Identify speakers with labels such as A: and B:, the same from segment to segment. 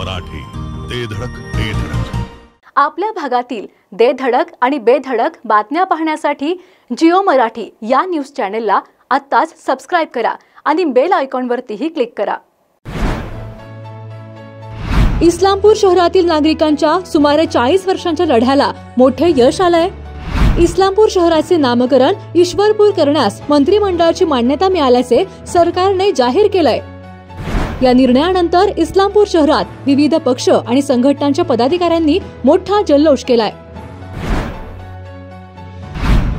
A: मराठी, दे धडक दे धडक।
B: आपल्या भागातील दे धडक आणि बेधडक बातम्या पाहण्यासाठी जिओ मराठी या न्यूज चॅनेलला आत्ताच सबस्क्राइब करा आणि बेल आयकॉनवरतीही क्लिक करा। इस्लामपूर शहरातील नागरिकांच्या सुमारे 40 वर्षांच्या लढ्याला मोठे यश आलंय। इस्लामपूर शहराचे नामकरण ईश्वरपूर करण्यास मंत्रिमंडळाची मान्यता मिळाल्याचे सरकारने जाहीर केलंय। या निर्णयानंतर इस्लामपूर शहरात विविध पक्ष आणि संघटनांच्या पदाधिकाऱ्यांनी मोठा जल्लोष केलाय।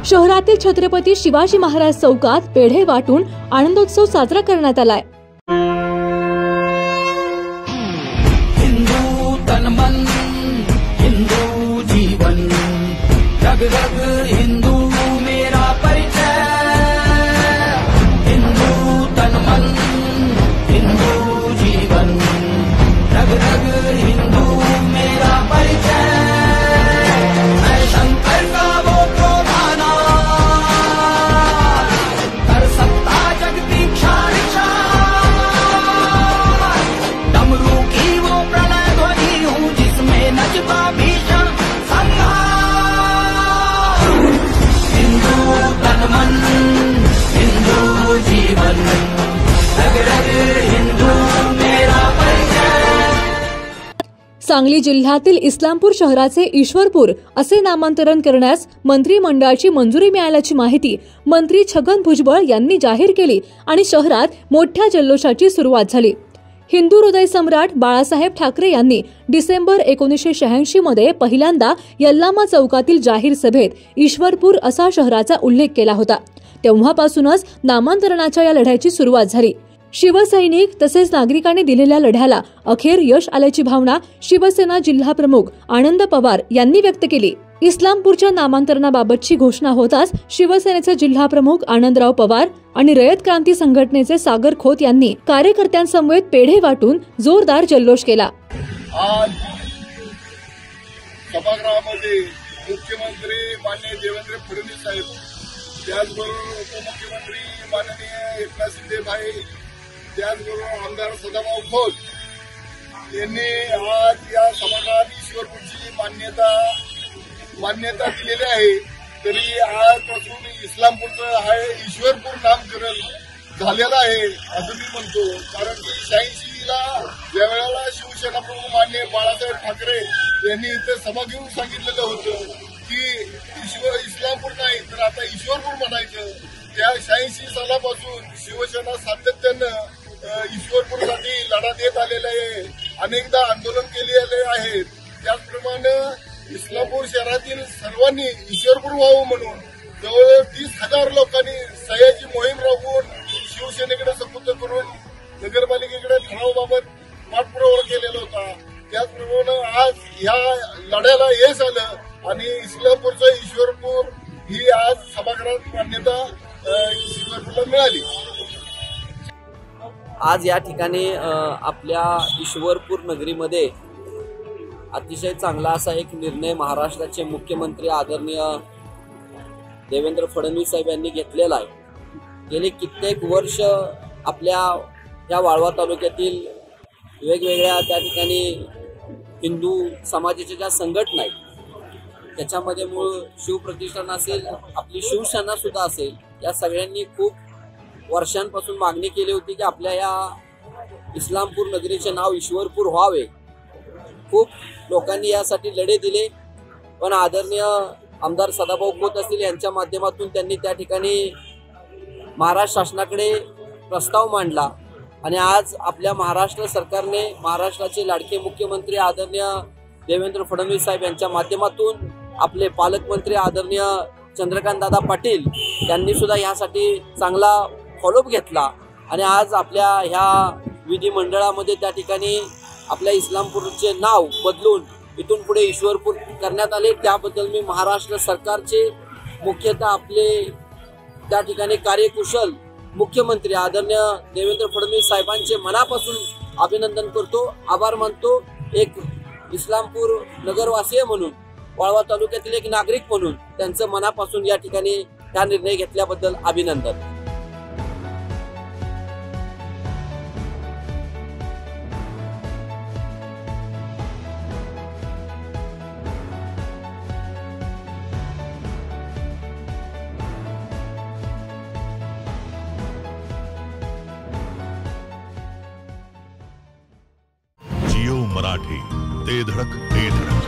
B: शहरातील छत्रपती शिवाजी महाराज चौकात पेढे वाटून आनंदोत्सव साजरा करण्यात आलाय।
C: हिंदू तन मन हिंदू जीवन जग जग हिंदू मेरा परिचय। हिंदू तन मन हिंदू जीवन जग जग हिंदू मेरा परिचय। मैं शंकर का वो प्रोधाना कर सकता जगती क्षण डमरू की वो प्रलय ध्वनि हूँ जिसमें नचता भीषण संहार। हिंदू तन मन हिंदू जीवन रग रग हिंदू मेरा परिचय।
B: सांगली जिल्ह्यातील इस्लामपूर शहराचे ईश्वरपूर असे नामांतरण करण्यास मंत्रिमंडळाची मंजुरी मिळाल्याची माहिती मंत्री छगन भुजबळ यांनी जाहीर केली आणि शहरात मोठ्या जल्लोषाची सुरुवात झाली। हिंदू हृदय सम्राट बाळासाहेब ठाकरे यांनी डिसेंबर 1986 मध्ये पहिल्यांदा यल्लामा चौकातील जाहीर सभेत ईश्वरपूर असा शहराचा उल्लेख केला होता। तेव्हापासूनच नामांतरणाच्या या लढ्याची सुरुवात झाली। शिवसैनिक तसेच नागरिकांनी दिलेल्या लढ्याला अखेर यश आल्याची भावना शिवसेना जिल्हा प्रमुख आनंद पवार यांनी व्यक्त केली। इस्लामपूरच्या नामांतरणाबाबतची घोषणा होताच शिवसेनेचे जिल्हा प्रमुख आनंदराव पवार आणि रयत क्रांती संघटनेचे सागर खोत यांनी कार्यकर्त्यांसमवेत पेढे वाटून जोरदार जल्लोष केला।
D: आज सभागृहामध्ये मुख्यमंत्री माननीय देवेंद्र फडणवीस साहेब, त्याचबरोबर उपमुख्यमंत्री माननीय एकनाथ शिंदे भाई, त्याचबरोबर आमदार सदाभाऊ खोत यांनी आज या सभागृहात ईश्वरपूरची मान्यता दिलेली आहे। तरी आजपासून इस्लामपूरचं हा ईश्वरपूर नामकरण झालेलं आहे असं मी म्हणतो। कारण की 86ला ज्या वेळेला शिवसेना प्रमुख माननीय बाळासाहेब ठाकरे यांनी इथे सभा घेऊन सांगितलेलं होतं की इस्लामपूर नाही तर आता ईश्वरपूर म्हणायचं। त्या 86 सालापासून शिवसेना सातत्यानं ईश्वरपूरसाठी लढा देत आलेला आहे, अनेकदा आंदोलन केलेले आहेत। त्याचप्रमाणे इस्लामपूर शहरातील सर्वांनी ईश्वरपूर व्हावं म्हणून जवळ 30,000 लोकांनी सह्याची मोहीम राबवून शिवसेनेकडे सुपूर्द करून नगरपालिकेकडे ठरावाबाबत पाठपुरावा केलेला होता। त्याचप्रमाणे आज या लढ्याला यश आलं आणि इस्लामपूरचं ईश्वरपूर ही आज सभागृहात मान्यता ईश्वरपूरला मिळाली।
E: आज या ठिकाणी आपल्या ईश्वरपूर नगरीमध्ये अतिशय चांगला असा एक निर्णय महाराष्ट्राचे मुख्यमंत्री आदरणीय देवेंद्र फडणवीस साहेब यांनी घेतलेला आहे। गेले कित्येक वर्ष आपल्या या वाळवा तालुक्यातील वेगवेगळ्या त्या ठिकाणी हिंदू समाजाच्या ज्या संघटना आहेत त्याच्यामध्ये मूळ शिवप्रतिष्ठान असेल, आपली शिवसेना सुद्धा असेल, या सगळ्यांनी खूप वर्षांपासून मागणी केली होती की आपल्या या इस्लामपूर नगरीचे नाव ईश्वरपूर व्हावे। खूप लोकांनी यासाठी लढे दिले, पण आदरणीय आमदार सदाभाऊ खोत असतील यांच्या माध्यमातून त्यांनी त्या ठिकाणी महाराष्ट्र शासनाकडे प्रस्ताव मांडला आणि आज आपल्या महाराष्ट्र सरकारने महाराष्ट्राचे लाडके मुख्यमंत्री आदरणीय देवेंद्र फडणवीस साहेब यांच्या माध्यमातून आपले पालकमंत्री आदरणीय चंद्रकांत दादा पाटील यांनी सुद्धा यासाठी चांगला फॉलोअप घेतला आणि आज आपल्या ह्या विधिमंडळामध्ये त्या ठिकाणी आपल्या इस्लामपूरचे नाव बदलून इथून पुढे ईश्वरपूर करण्यात आले। त्याबद्दल मी महाराष्ट्र सरकारचे मुख्यतः आपले त्या ठिकाणी कार्यकुशल मुख्यमंत्री आदरणीय देवेंद्र फडणवीस साहेबांचे मनापासून अभिनंदन करतो, आभार मानतो। एक इस्लामपूर नगरवासीय म्हणून, वाळवा तालुक्यातील एक नागरिक म्हणून त्यांचं मनापासून या ठिकाणी हा निर्णय घेतल्याबद्दल अभिनंदन।
A: मराठी, ते धडक ते धडक.